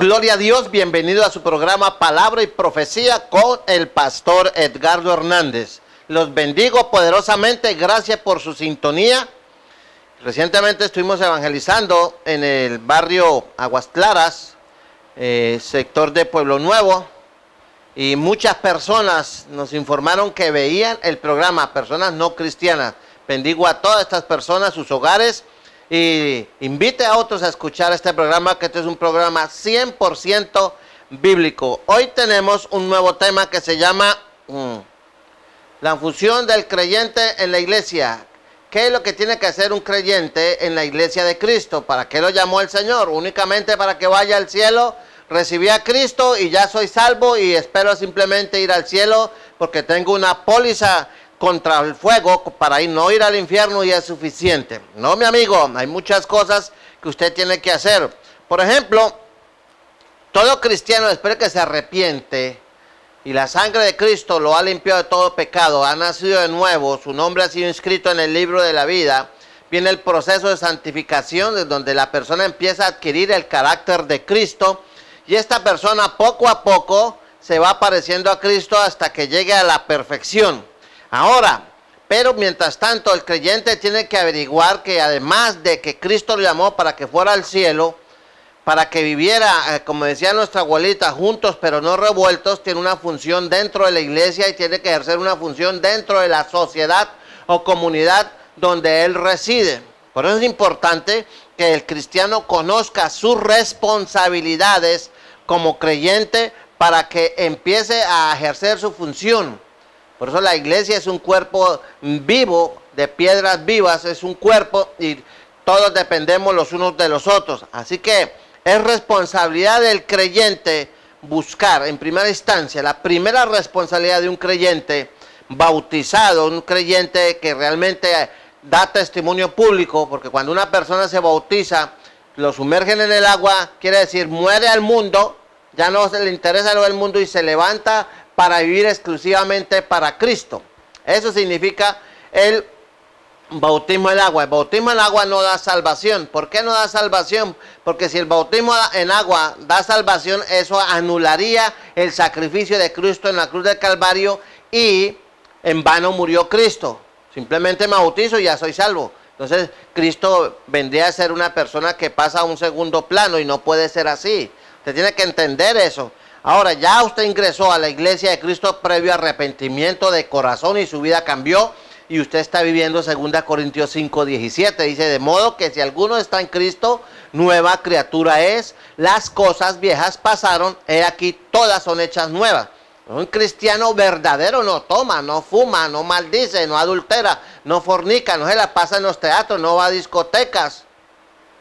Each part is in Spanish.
Gloria a Dios, bienvenido a su programa Palabra y Profecía con el pastor Edgardo Hernández. Los bendigo poderosamente, gracias por su sintonía. Recientemente estuvimos evangelizando en el barrio Aguas Claras, sector de Pueblo Nuevo, y muchas personas nos informaron que veían el programa, personas no cristianas. Bendigo a todas estas personas, sus hogares, y invite a otros a escuchar este programa, que este es un programa 100% bíblico. Hoy tenemos un nuevo tema que se llama la función del creyente en la iglesia. ¿Qué es lo que tiene que hacer un creyente en la iglesia de Cristo? ¿Para qué lo llamó el Señor? Únicamente para que vaya al cielo, recibí a Cristo y ya soy salvo y espero simplemente ir al cielo porque tengo una póliza contra el fuego para no ir al infierno y es suficiente. No, mi amigo, hay muchas cosas que usted tiene que hacer. Por ejemplo, todo cristiano, después de que se arrepiente y la sangre de Cristo lo ha limpiado de todo pecado, ha nacido de nuevo, su nombre ha sido inscrito en el libro de la vida, viene el proceso de santificación, de donde la persona empieza a adquirir el carácter de Cristo, y esta persona poco a poco se va pareciendo a Cristo hasta que llegue a la perfección. Ahora, pero mientras tanto el creyente tiene que averiguar que además de que Cristo lo llamó para que fuera al cielo, para que viviera, como decía nuestra abuelita, juntos pero no revueltos, tiene una función dentro de la iglesia y tiene que ejercer una función dentro de la sociedad o comunidad donde él reside. Por eso es importante que el cristiano conozca sus responsabilidades como creyente para que empiece a ejercer su función. Por eso la iglesia es un cuerpo vivo, de piedras vivas, es un cuerpo y todos dependemos los unos de los otros. Así que es responsabilidad del creyente buscar, en primera instancia, la primera responsabilidad de un creyente bautizado, un creyente que realmente da testimonio público, porque cuando una persona se bautiza, lo sumergen en el agua, quiere decir muere al mundo, ya no se le interesa lo del mundo y se levanta para vivir exclusivamente para Cristo. Eso significa el bautismo en agua. El bautismo en agua no da salvación. ¿Por qué no da salvación? Porque si el bautismo en agua da salvación, eso anularía el sacrificio de Cristo en la cruz del Calvario y en vano murió Cristo. Simplemente me bautizo y ya soy salvo. Entonces Cristo vendría a ser una persona que pasa a un segundo plano y no puede ser así. Usted tiene que entender eso. Ahora, ya usted ingresó a la iglesia de Cristo previo arrepentimiento de corazón y su vida cambió y usted está viviendo 2 Corintios 5:17. Dice, de modo que si alguno está en Cristo, nueva criatura es, las cosas viejas pasaron, he aquí todas son hechas nuevas. Un cristiano verdadero no toma, no fuma, no maldice, no adultera, no fornica, no se la pasa en los teatros, no va a discotecas.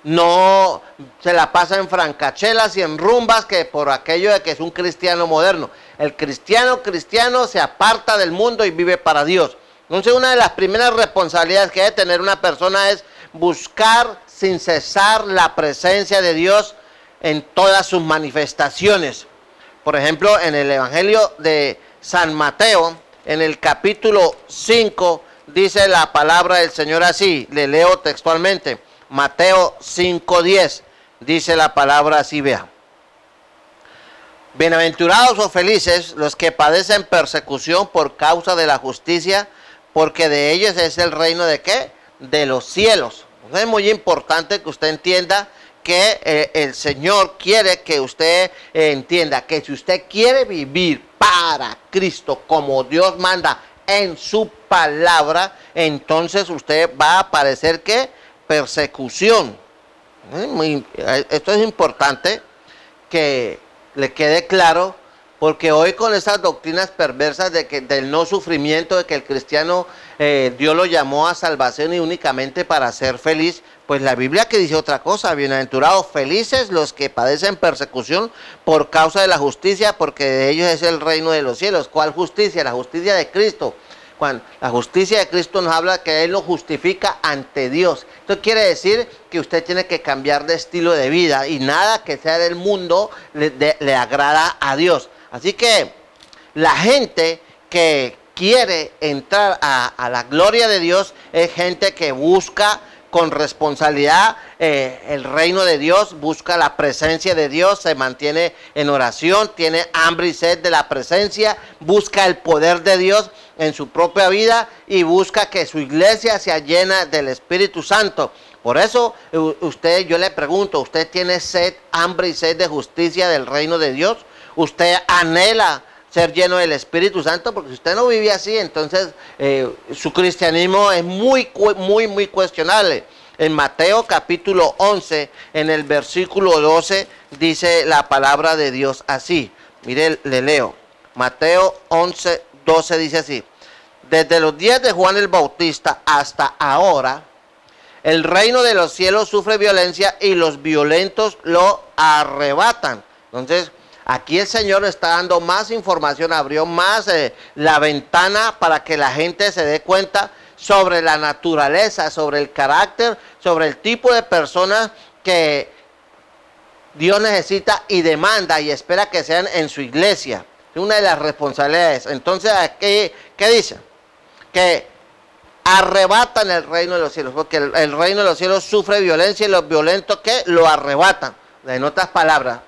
No se la pasa en francachelas y en rumbas, que por aquello de que es un cristiano moderno. El cristiano se aparta del mundo y vive para Dios. Entonces una de las primeras responsabilidades que debe tener una persona es buscar sin cesar la presencia de Dios en todas sus manifestaciones. Por ejemplo, en el Evangelio de San Mateo, en el capítulo 5, dice la palabra del Señor así, le leo textualmente. Mateo 5:10, dice la palabra así, vea. Bienaventurados o felices los que padecen persecución por causa de la justicia, porque de ellos es el reino de ¿qué? De los cielos. Entonces es muy importante que usted entienda que el Señor quiere que usted entienda que si usted quiere vivir para Cristo como Dios manda en su palabra, entonces usted va a padecer ¿qué? Persecución. Esto es importante que le quede claro, porque hoy con esas doctrinas perversas del no sufrimiento, de que el cristiano Dios lo llamó a salvación y únicamente para ser feliz, pues la Biblia que dice otra cosa, bienaventurados felices los que padecen persecución por causa de la justicia, porque de ellos es el reino de los cielos. ¿Cuál justicia? La justicia de Cristo. Cuando la justicia de Cristo nos habla que Él nos justifica ante Dios. Esto quiere decir que usted tiene que cambiar de estilo de vida y nada que sea del mundo le agrada a Dios. Así que la gente que quiere entrar a la gloria de Dios es gente que busca con responsabilidad el reino de Dios, busca la presencia de Dios, se mantiene en oración, tiene hambre y sed de la presencia, busca el poder de Dios en su propia vida y busca que su iglesia sea llena del Espíritu Santo. Por eso yo le pregunto, ¿usted tiene sed, hambre y sed de justicia del reino de Dios? ¿Usted anhela ser lleno del Espíritu Santo? Porque si usted no vive así, entonces su cristianismo es muy cuestionable. En Mateo capítulo 11, en el versículo 12, dice la palabra de Dios así. Mire, le leo. Mateo 11, 12 dice así. Desde los días de Juan el Bautista hasta ahora, el reino de los cielos sufre violencia y los violentos lo arrebatan. Entonces, aquí el Señor está dando más información, abrió más la ventana para que la gente se dé cuenta sobre la naturaleza, sobre el carácter, sobre el tipo de personas que Dios necesita y demanda y espera que sean en su iglesia. Es una de las responsabilidades. Entonces, aquí, ¿qué dice? Que arrebatan el reino de los cielos, porque el reino de los cielos sufre violencia y los violentos que lo arrebatan. En otras palabras,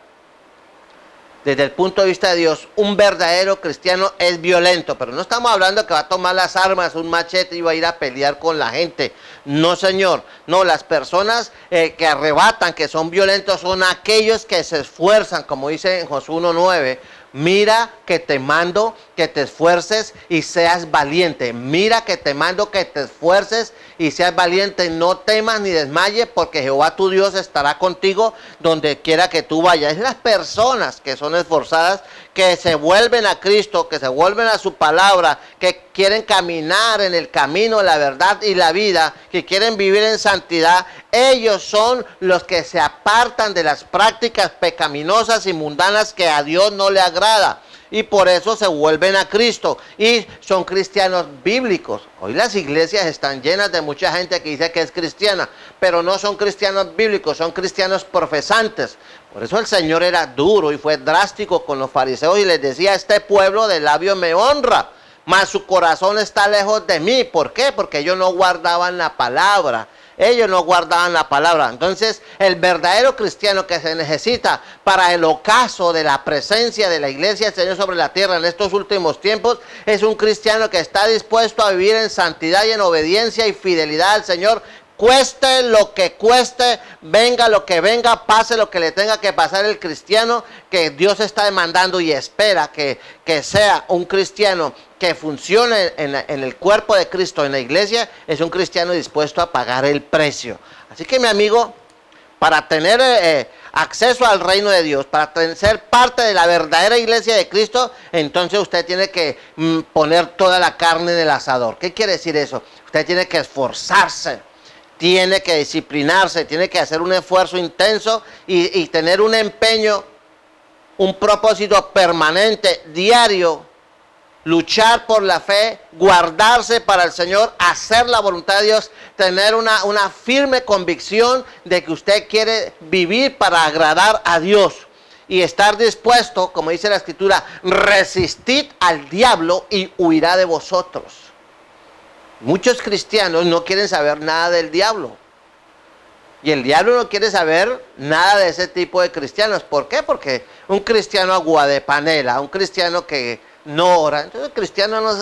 desde el punto de vista de Dios, un verdadero cristiano es violento, pero no estamos hablando que va a tomar las armas, un machete y va a ir a pelear con la gente. No, señor. No, las personas que arrebatan, que son violentos, son aquellos que se esfuerzan, como dice en Josué 1:9. Mira que te mando que te esfuerces y seas valiente. Mira que te mando que te esfuerces y seas valiente. No temas ni desmayes, porque Jehová tu Dios estará contigo donde quiera que tú vayas. Es las personas que son esforzadas, que se vuelven a Cristo, que se vuelven a su palabra, que quieren caminar en el camino, la verdad y la vida, que quieren vivir en santidad. Ellos son los que se apartan de las prácticas pecaminosas y mundanas que a Dios no le agrada. Y por eso se vuelven a Cristo y son cristianos bíblicos. Hoy las iglesias están llenas de mucha gente que dice que es cristiana, pero no son cristianos bíblicos, son cristianos profesantes. Por eso el Señor era duro y fue drástico con los fariseos y les decía: este pueblo de labios me honra, mas su corazón está lejos de mí. ¿Por qué? Porque ellos no guardaban la palabra. Ellos no guardaban la palabra. Entonces, el verdadero cristiano que se necesita para el ocaso de la presencia de la iglesia del Señor sobre la tierra en estos últimos tiempos es un cristiano que está dispuesto a vivir en santidad y en obediencia y fidelidad al Señor. Cueste lo que cueste, venga lo que venga, pase lo que le tenga que pasar, el cristiano que Dios está demandando y espera que sea un cristiano que funcione en el cuerpo de Cristo, en la iglesia, es un cristiano dispuesto a pagar el precio. Así que, mi amigo, para tener acceso al reino de Dios, para ser parte de la verdadera iglesia de Cristo, entonces usted tiene que poner toda la carne en el asador. ¿Qué quiere decir eso? Usted tiene que esforzarse, tiene que disciplinarse, tiene que hacer un esfuerzo intenso y tener un empeño, un propósito permanente, diario, luchar por la fe, guardarse para el Señor, hacer la voluntad de Dios, tener una firme convicción de que usted quiere vivir para agradar a Dios y estar dispuesto, como dice la Escritura, resistid al diablo y huirá de vosotros. Muchos cristianos no quieren saber nada del diablo. Y el diablo no quiere saber nada de ese tipo de cristianos. ¿Por qué? Porque un cristiano agua de panela, un cristiano que no ora, entonces el cristiano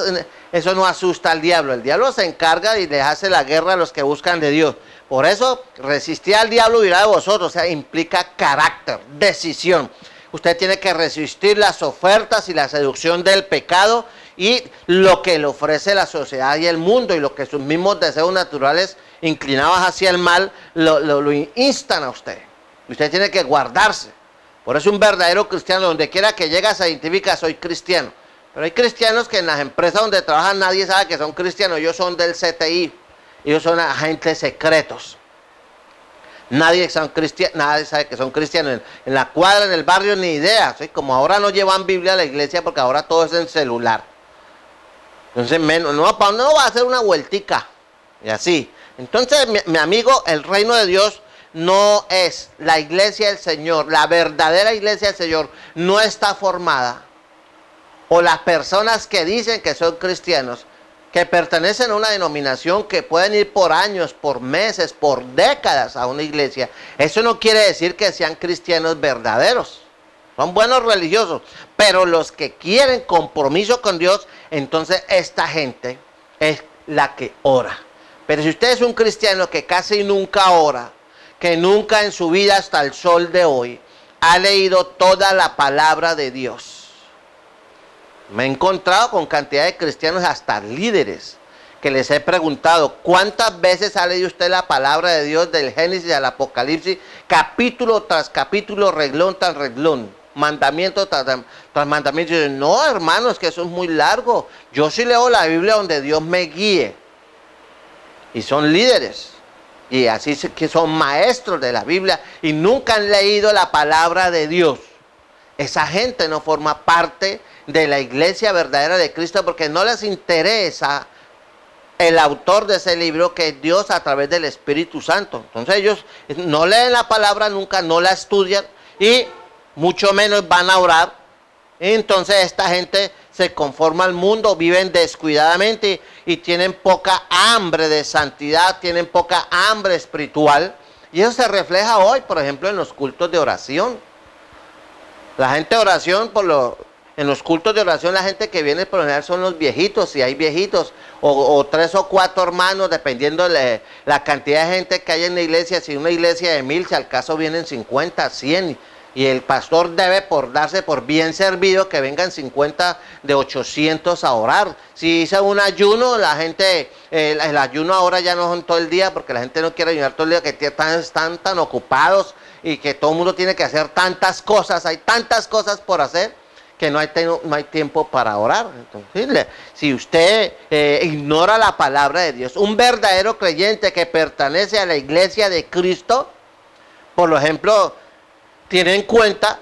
eso no asusta al diablo. El diablo se encarga y le hace la guerra a los que buscan de Dios. Por eso, resistir al diablo huirá de vosotros. O sea, implica carácter, decisión. Usted tiene que resistir las ofertas y la seducción del pecado y lo que le ofrece la sociedad y el mundo, y lo que sus mismos deseos naturales inclinados hacia el mal lo instan a usted. Usted tiene que guardarse. Por eso un verdadero cristiano, donde quiera que llega, se identifica: soy cristiano. Pero hay cristianos que en las empresas donde trabajan nadie sabe que son cristianos. Ellos son del CTI, ellos son agentes secretos. Nadie sabe que son cristianos. En la cuadra, en el barrio, ni idea. ¿Sí? Como ahora no llevan Biblia a la iglesia porque ahora todo es en celular. Entonces, ¿para dónde no va a hacer una vueltica? Y así. Entonces, mi amigo, el reino de Dios no es la iglesia del Señor. La verdadera iglesia del Señor no está formada, o las personas que dicen que son cristianos que pertenecen a una denominación, que pueden ir por años, por meses, por décadas a una iglesia, eso no quiere decir que sean cristianos verdaderos. Son buenos religiosos, pero los que quieren compromiso con Dios, entonces esta gente es la que ora. Pero si usted es un cristiano que casi nunca ora, que nunca en su vida hasta el sol de hoy ha leído toda la palabra de Dios. Me he encontrado con cantidad de cristianos, hasta líderes, que les he preguntado, ¿cuántas veces ha leído usted la palabra de Dios del Génesis al Apocalipsis, capítulo tras capítulo, renglón tras renglón, mandamiento tras mandamiento? Y dicen, no, hermanos, que eso es muy largo. Yo sí leo la Biblia donde Dios me guíe. Y son líderes, y así que son maestros de la Biblia, y nunca han leído la palabra de Dios. Esa gente no forma parte de la iglesia verdadera de Cristo, porque no les interesa el autor de ese libro, que es Dios a través del Espíritu Santo. Entonces ellos no leen la palabra nunca, no la estudian, y mucho menos van a orar. Entonces esta gente se conforma al mundo, viven descuidadamente y tienen poca hambre de santidad, tienen poca hambre espiritual. Y eso se refleja hoy, por ejemplo, en los cultos de oración. La gente de oración, en los cultos de oración, la gente que viene por lo general son los viejitos, si hay viejitos, o 3 o 4 hermanos, dependiendo de la cantidad de gente que hay en la iglesia. Si una iglesia de 1000, si al caso vienen 50, 100, y el pastor debe darse por bien servido que vengan 50 de 800 a orar. Si hizo un ayuno, la gente, el ayuno ahora ya no son todo el día, porque la gente no quiere ayunar todo el día, que están tan ocupados y que todo el mundo tiene que hacer tantas cosas, hay tantas cosas por hacer, que no hay tiempo para orar. Entonces, si usted ignora la palabra de Dios, un verdadero creyente que pertenece a la iglesia de Cristo, por ejemplo, tiene en cuenta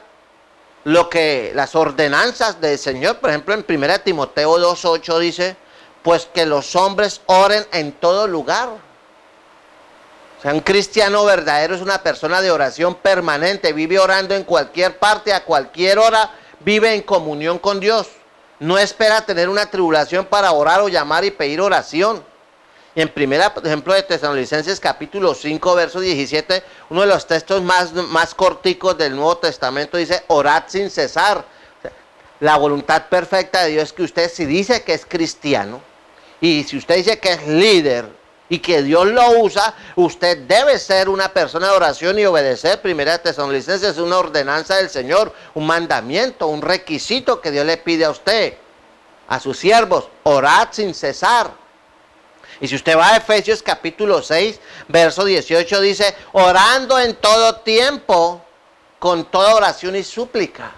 lo que las ordenanzas del Señor, por ejemplo, en 1 Timoteo 2:8 dice, pues que los hombres oren en todo lugar. O sea, un cristiano verdadero es una persona de oración permanente, vive orando en cualquier parte, a cualquier hora, vive en comunión con Dios. No espera tener una tribulación para orar o llamar y pedir oración. Y en primera, por ejemplo, de Tesalonicenses capítulo 5, verso 17, uno de los textos más corticos del Nuevo Testamento dice, orad sin cesar. La voluntad perfecta de Dios es que usted, si dice que es cristiano, y si usted dice que es líder, y que Dios lo usa, usted debe ser una persona de oración y obedecer. Primera de Tesalonicenses es una ordenanza del Señor, un mandamiento, un requisito que Dios le pide a usted, a sus siervos, orad sin cesar. Y si usted va a Efesios capítulo 6, verso 18, dice, orando en todo tiempo, con toda oración y súplica.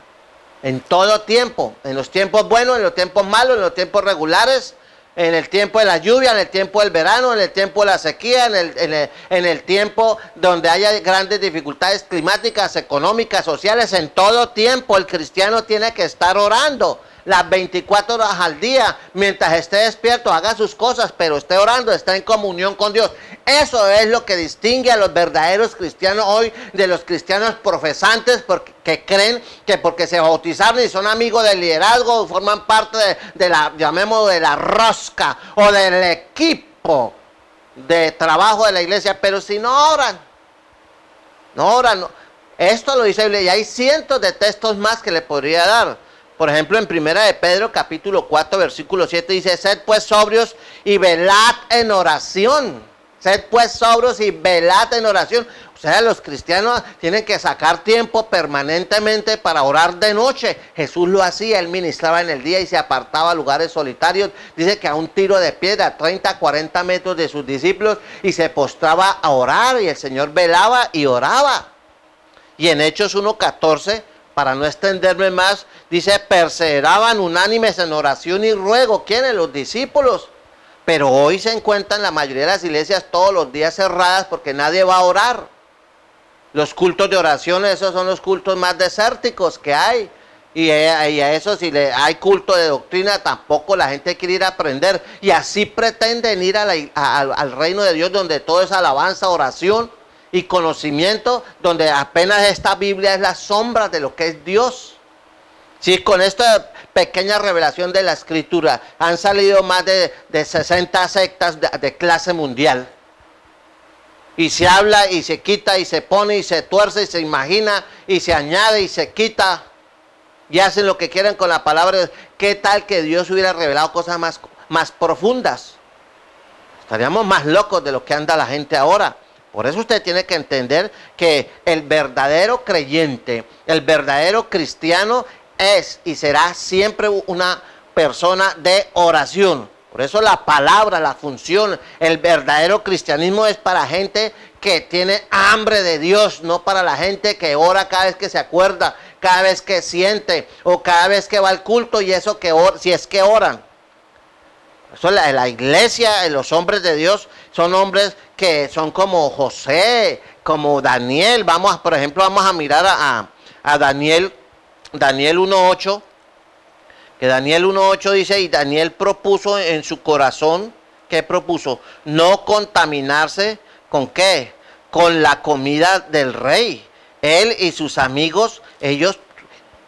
En todo tiempo, en los tiempos buenos, en los tiempos malos, en los tiempos regulares, en el tiempo de la lluvia, en el tiempo del verano, en el tiempo de la sequía, en el tiempo donde haya grandes dificultades climáticas, económicas, sociales. En todo tiempo el cristiano tiene que estar orando las 24 horas al día, mientras esté despierto, haga sus cosas, pero esté orando, está en comunión con Dios. Eso es lo que distingue a los verdaderos cristianos hoy de los cristianos profesantes, que creen que porque se bautizaron y son amigos del liderazgo, forman parte de la, llamémoslo, de la rosca o del equipo de trabajo de la iglesia, pero si no oran, no. Esto lo dice la Biblia, y hay cientos de textos más que le podría dar. Por ejemplo, en 1 de Pedro, capítulo 4, versículo 7, dice, sed pues sobrios y velad en oración. Sed pues sobrios y velad en oración. O sea, los cristianos tienen que sacar tiempo permanentemente para orar de noche. Jesús lo hacía, él ministraba en el día y se apartaba a lugares solitarios. Dice que a un tiro de piedra, 30, 40 metros de sus discípulos, y se postraba a orar, y el Señor velaba y oraba. Y en Hechos 1:14, para no extenderme más, dice, perseveraban unánimes en oración y ruego. ¿Quiénes? Los discípulos. Pero hoy se encuentran la mayoría de las iglesias todos los días cerradas porque nadie va a orar. Los cultos de oración, esos son los cultos más desérticos que hay. Y a eso, si hay culto de doctrina, tampoco la gente quiere ir a aprender. Y así pretenden ir al reino de Dios, donde todo es alabanza, oración y conocimiento, donde apenas esta Biblia es la sombra de lo que es Dios. Sí, con esto pequeña revelación de la Escritura. Han salido más de 60 sectas de clase mundial. Y se habla y se quita y se pone y se tuerce y se imagina y se añade y se quita. Y hacen lo que quieren con la palabra. ¿Qué tal que Dios hubiera revelado cosas más profundas? Estaríamos más locos de lo que anda la gente ahora. Por eso usted tiene que entender que el verdadero creyente, el verdadero cristiano es y será siempre una persona de oración. Por eso la palabra, la función, el verdadero cristianismo es para gente que tiene hambre de Dios, no para la gente que ora cada vez que se acuerda, cada vez que siente o cada vez que va al culto y eso que si es que oran. Eso la iglesia, los hombres de Dios son hombres que son como José, como Daniel. Por ejemplo, vamos a mirar a Daniel 1:8. Que Daniel 1:8 dice, y Daniel propuso en su corazón, ¿qué propuso? No contaminarse, ¿con qué? Con la comida del rey. Él y sus amigos, ellos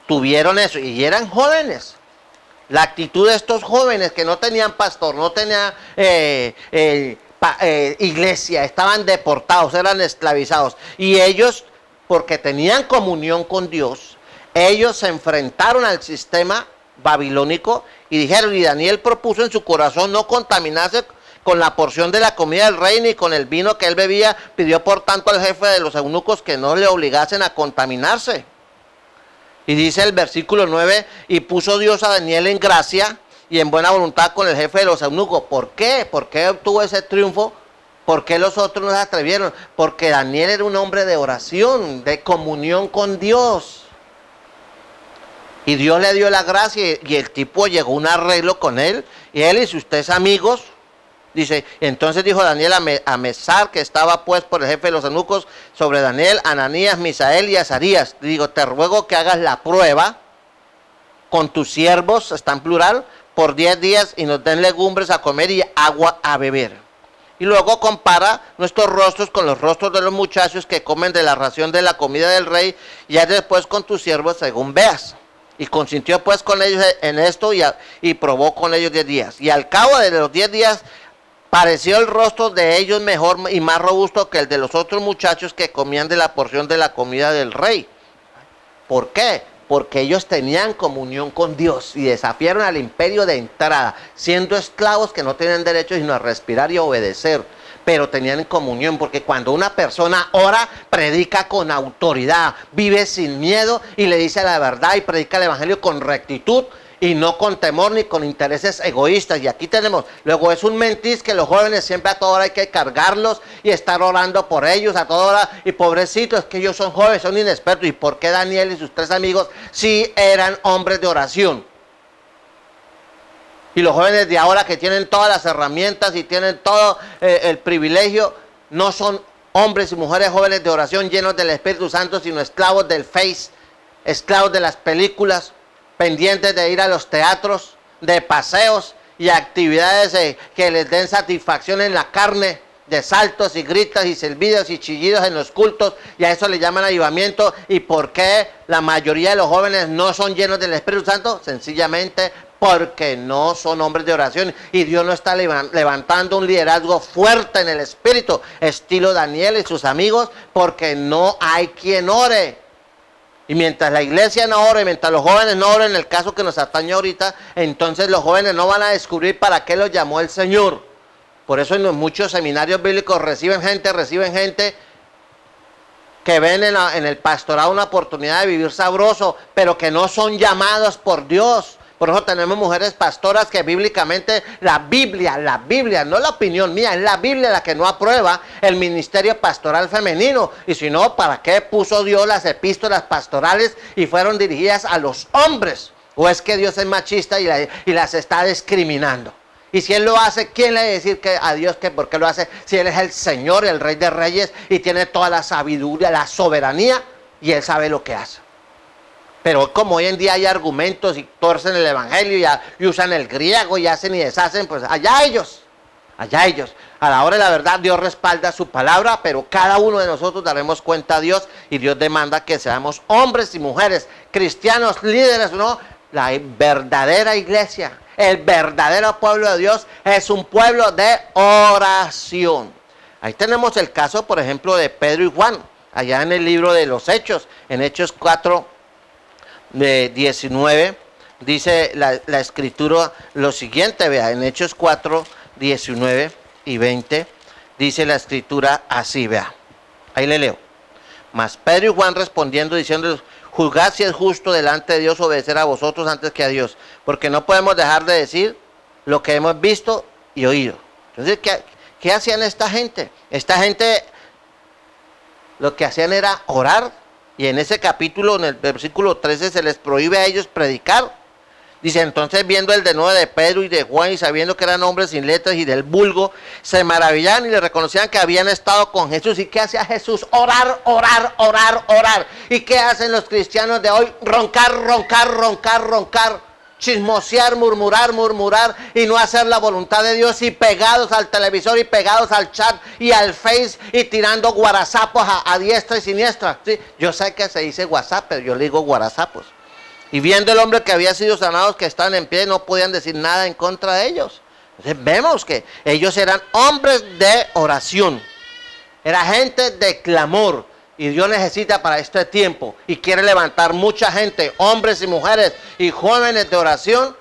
tuvieron eso, y eran jóvenes. La actitud de estos jóvenes que no tenían pastor, no tenían iglesia, estaban deportados, eran esclavizados. Y ellos, porque tenían comunión con Dios, ellos se enfrentaron al sistema babilónico y dijeron, y Daniel propuso en su corazón no contaminarse con la porción de la comida del rey ni con el vino que él bebía. Pidió por tanto al jefe de los eunucos que no le obligasen a contaminarse. Y dice el versículo 9, y puso Dios a Daniel en gracia y en buena voluntad con el jefe de los eunucos. ¿Por qué? ¿Por qué obtuvo ese triunfo? ¿Por qué los otros no se atrevieron? Porque Daniel era un hombre de oración, de comunión con Dios. Y Dios le dio la gracia y el tipo llegó a un arreglo con él. Y él y sus 3 amigos, dice, entonces dijo Daniel a Mesar, que estaba pues por el jefe de los eunucos, sobre Daniel, Ananías, Misael y Azarías. Digo, te ruego que hagas la prueba con tus siervos, está en plural, por 10 días y nos den legumbres a comer y agua a beber. Y luego compara nuestros rostros con los rostros de los muchachos que comen de la ración de la comida del rey, y haz después con tus siervos según veas. Y consintió pues con ellos en esto y probó con ellos 10 días. Y al cabo de los 10 días pareció el rostro de ellos mejor y más robusto que el de los otros muchachos que comían de la porción de la comida del rey. ¿Por qué? Porque ellos tenían comunión con Dios y desafiaron al imperio de entrada, siendo esclavos que no tenían derecho sino a respirar y obedecer. Pero tenían comunión, porque cuando una persona ora, predica con autoridad, vive sin miedo y le dice la verdad y predica el evangelio con rectitud y no con temor ni con intereses egoístas. Y aquí tenemos, luego es un mentir que los jóvenes siempre a toda hora hay que cargarlos y estar orando por ellos a toda hora, y pobrecitos, que ellos son jóvenes, son inexpertos. ¿Y por qué Daniel y sus 3 amigos sí eran hombres de oración? Y los jóvenes de ahora, que tienen todas las herramientas y tienen todo el privilegio, no son hombres y mujeres jóvenes de oración llenos del Espíritu Santo, sino esclavos del Face, esclavos de las películas, pendientes de ir a los teatros, de paseos y actividades que les den satisfacción en la carne, de saltos y gritos y silbidos y chillidos en los cultos, y a eso le llaman avivamiento. ¿Y por qué la mayoría de los jóvenes no son llenos del Espíritu Santo? Sencillamente porque no son hombres de oración, y Dios no está levantando un liderazgo fuerte en el Espíritu, estilo Daniel y sus amigos, porque no hay quien ore. Y mientras la iglesia no ore, mientras los jóvenes no oren, en el caso que nos atañe ahorita, entonces los jóvenes no van a descubrir para qué los llamó el Señor. Por eso en muchos seminarios bíblicos reciben gente que ven en el pastorado una oportunidad de vivir sabroso, pero que no son llamados por Dios. Por eso tenemos mujeres pastoras que bíblicamente la Biblia, no la opinión mía, es la Biblia la que no aprueba el ministerio pastoral femenino. Y si no, ¿para qué puso Dios las epístolas pastorales y fueron dirigidas a los hombres? ¿O es que Dios es machista y las está discriminando? Y si Él lo hace, ¿quién le va a decir a Dios que por qué lo hace? Si Él es el Señor, el Rey de Reyes, y tiene toda la sabiduría, la soberanía, y Él sabe lo que hace. Pero como hoy en día hay argumentos y torcen el evangelio y usan el griego y hacen y deshacen, pues allá ellos. A la hora de la verdad, Dios respalda su palabra, pero cada uno de nosotros daremos cuenta a Dios, y Dios demanda que seamos hombres y mujeres, cristianos, líderes, ¿no? La verdadera iglesia, el verdadero pueblo de Dios es un pueblo de oración. Ahí tenemos el caso, por ejemplo, de Pedro y Juan, allá en el libro de los Hechos, en Hechos 4, 19, dice la escritura lo siguiente, vea, en Hechos 4, 19 y 20, dice la escritura así, vea, ahí le leo. Mas Pedro y Juan respondiendo, diciéndoles, juzgad si es justo delante de Dios obedecer a vosotros antes que a Dios, porque no podemos dejar de decir lo que hemos visto y oído. Entonces, ¿qué hacían esta gente? Esta gente lo que hacían era orar, y en ese capítulo, en el versículo 13, se les prohíbe a ellos predicar. Dice, entonces viendo el denuedo de Pedro y de Juan y sabiendo que eran hombres sin letras y del vulgo, se maravillaban y le reconocían que habían estado con Jesús. ¿Y qué hacía Jesús? Orar, orar, orar, orar. ¿Y qué hacen los cristianos de hoy? Roncar, roncar, roncar, roncar. Chismosear, murmurar, murmurar y no hacer la voluntad de Dios, y pegados al televisor y pegados al chat y al Face y tirando guarazapos a diestra y siniestra. ¿Sí? Yo sé que se dice WhatsApp, pero yo le digo guarazapos. Y viendo el hombre que había sido sanado, que estaban en pie, no podían decir nada en contra de ellos. Entonces vemos que ellos eran hombres de oración. Era gente de clamor. Y Dios necesita para este tiempo y quiere levantar mucha gente, hombres y mujeres y jóvenes de oración,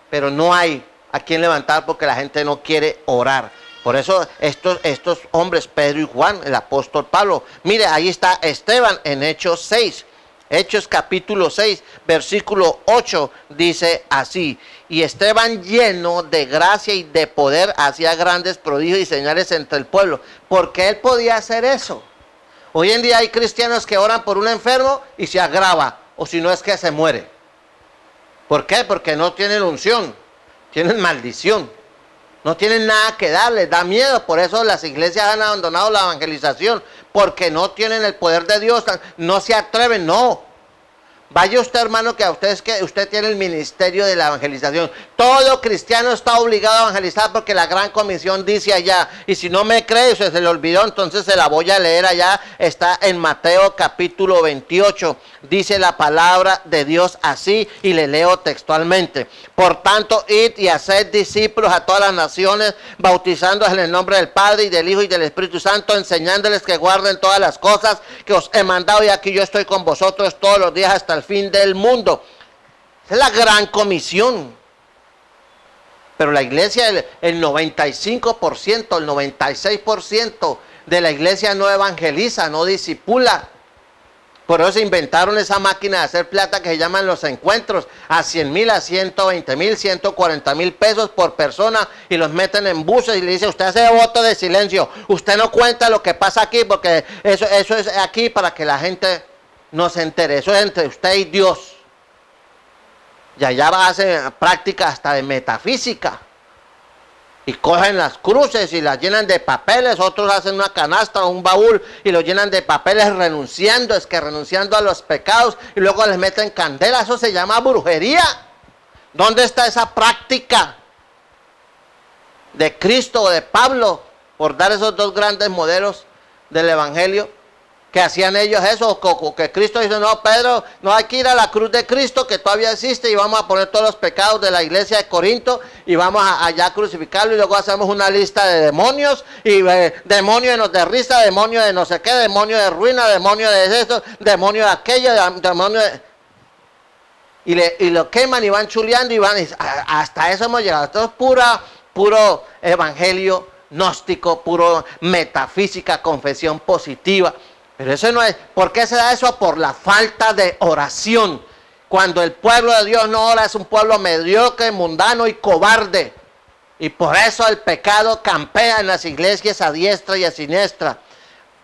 pero no hay a quien levantar porque la gente no quiere orar. Por eso estos hombres, Pedro y Juan, el apóstol Pablo, mire, ahí está Esteban en Hechos 6. Hechos capítulo 6, versículo 8, dice así: y Esteban, lleno de gracia y de poder, hacía grandes prodigios y señales entre el pueblo. ¿Por qué él podía hacer eso? Hoy en día hay cristianos que oran por un enfermo y se agrava, o si no es que se muere. ¿Por qué? Porque no tienen unción, tienen maldición, no tienen nada que dar, les da miedo. Por eso las iglesias han abandonado la evangelización, porque no tienen el poder de Dios, no se atreven, no. Vaya usted, hermano, que a usted, usted tiene el ministerio de la evangelización. Todo cristiano está obligado a evangelizar porque la gran comisión dice allá. Y si no me cree, se le olvidó, entonces se la voy a leer allá. Está en Mateo capítulo 28. Dice la palabra de Dios así, y le leo textualmente. Por tanto, id y haced discípulos a todas las naciones, bautizándolos en el nombre del Padre y del Hijo y del Espíritu Santo, enseñándoles que guarden todas las cosas que os he mandado, y aquí yo estoy con vosotros todos los días hasta el fin del mundo. Esa es la gran comisión. Pero la iglesia, el 95%, el 96% de la iglesia no evangeliza, no discipula. Por eso se inventaron esa máquina de hacer plata que se llaman los encuentros, a 100,000, a 120,000, 140,000 pesos por persona, y los meten en buses y le dicen, usted hace voto de silencio, usted no cuenta lo que pasa aquí, porque eso es aquí para que la gente no se entere, eso es entre usted y Dios. Y allá hacen práctica hasta de metafísica. Y cogen las cruces y las llenan de papeles, otros hacen una canasta o un baúl y lo llenan de papeles renunciando a los pecados, y luego les meten candela. Eso se llama brujería. ¿Dónde está esa práctica de Cristo o de Pablo, por dar esos dos grandes modelos del evangelio? Que hacían ellos eso, que Cristo dice, no, Pedro, no hay que ir a la cruz de Cristo, que todavía existe, y vamos a poner todos los pecados de la iglesia de Corinto, y vamos allá a crucificarlo, y luego hacemos una lista de demonios, y demonio de risa, demonio de no sé qué, demonio de ruina, demonio de esto, demonio de aquello, demonio de... Y lo queman y van chuleando, y van, hasta eso hemos llegado. Esto es puro evangelio gnóstico, puro metafísica, confesión positiva. Pero eso no es. ¿Por qué se da eso? Por la falta de oración. Cuando el pueblo de Dios no ora, es un pueblo mediocre, mundano y cobarde. Y por eso el pecado campea en las iglesias a diestra y a siniestra.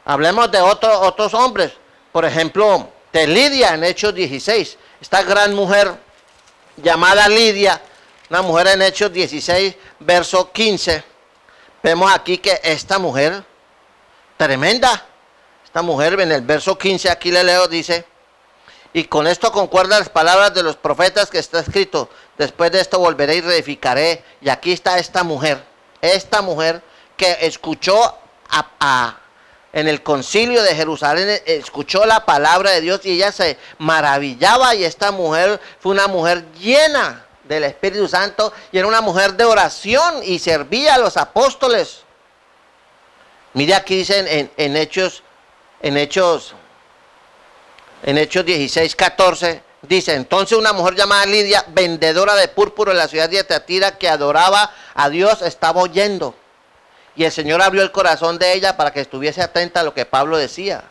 Hablemos de otros hombres. Por ejemplo, de Lidia en Hechos 16. Esta gran mujer llamada Lidia, una mujer en Hechos 16, verso 15. Vemos aquí que esta mujer, tremenda. Esta mujer en el verso 15, aquí le leo, dice, y con esto concuerdan las palabras de los profetas que está escrito, después de esto volveré y reedificaré. Y aquí está esta mujer que escuchó en el concilio de Jerusalén escuchó la palabra de Dios y ella se maravillaba, y esta mujer fue una mujer llena del Espíritu Santo y era una mujer de oración y servía a los apóstoles. Mire, aquí dicen en Hechos 16:14, dice: entonces una mujer llamada Lidia, vendedora de púrpura en la ciudad de Tiatira, que adoraba a Dios, estaba oyendo. Y el Señor abrió el corazón de ella para que estuviese atenta a lo que Pablo decía.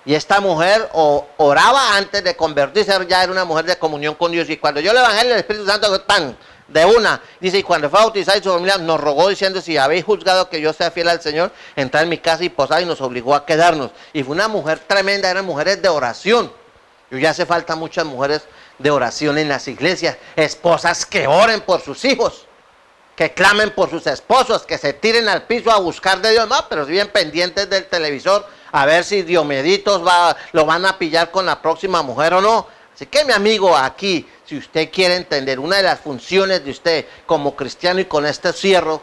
Y esta mujer oraba antes de convertirse, ya era una mujer de comunión con Dios. Y cuando yo el Evangelio del Espíritu Santo, tan de una, dice, y cuando fue bautizada y su familia nos rogó diciendo: si habéis juzgado que yo sea fiel al Señor, entrad en mi casa y posad, y nos obligó a quedarnos. Y fue una mujer tremenda, eran mujeres de oración. Y hoy hace falta muchas mujeres de oración en las iglesias, esposas que oren por sus hijos, que clamen por sus esposos, que se tiren al piso a buscar de Dios, no, pero bien pendientes del televisor, a ver si Diomeditos lo van a pillar con la próxima mujer o no. Así que, mi amigo, aquí, si usted quiere entender, una de las funciones de usted como cristiano, y con este cierro,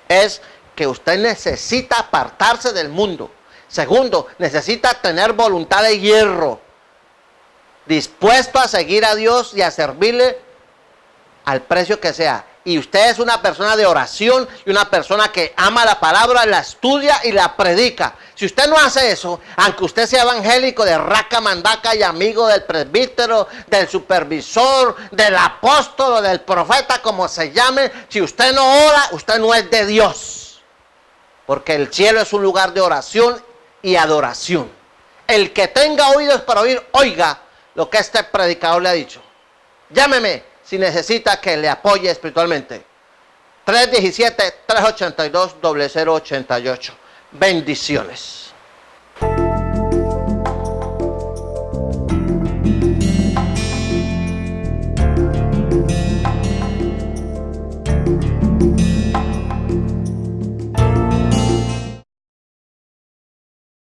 es que usted necesita apartarse del mundo. Segundo, necesita tener voluntad de hierro, dispuesto a seguir a Dios y a servirle al precio que sea. Y usted es una persona de oración y una persona que ama la palabra, la estudia y la predica. Si usted no hace eso, aunque usted sea evangélico de raca mandaca y amigo del presbítero, del supervisor, del apóstol o del profeta, como se llame, si usted no ora, usted no es de Dios. Porque el cielo es un lugar de oración y adoración. El que tenga oídos para oír, oiga lo que este predicador le ha dicho. Llámeme si necesita que le apoye espiritualmente. 317-382-0088. Bendiciones.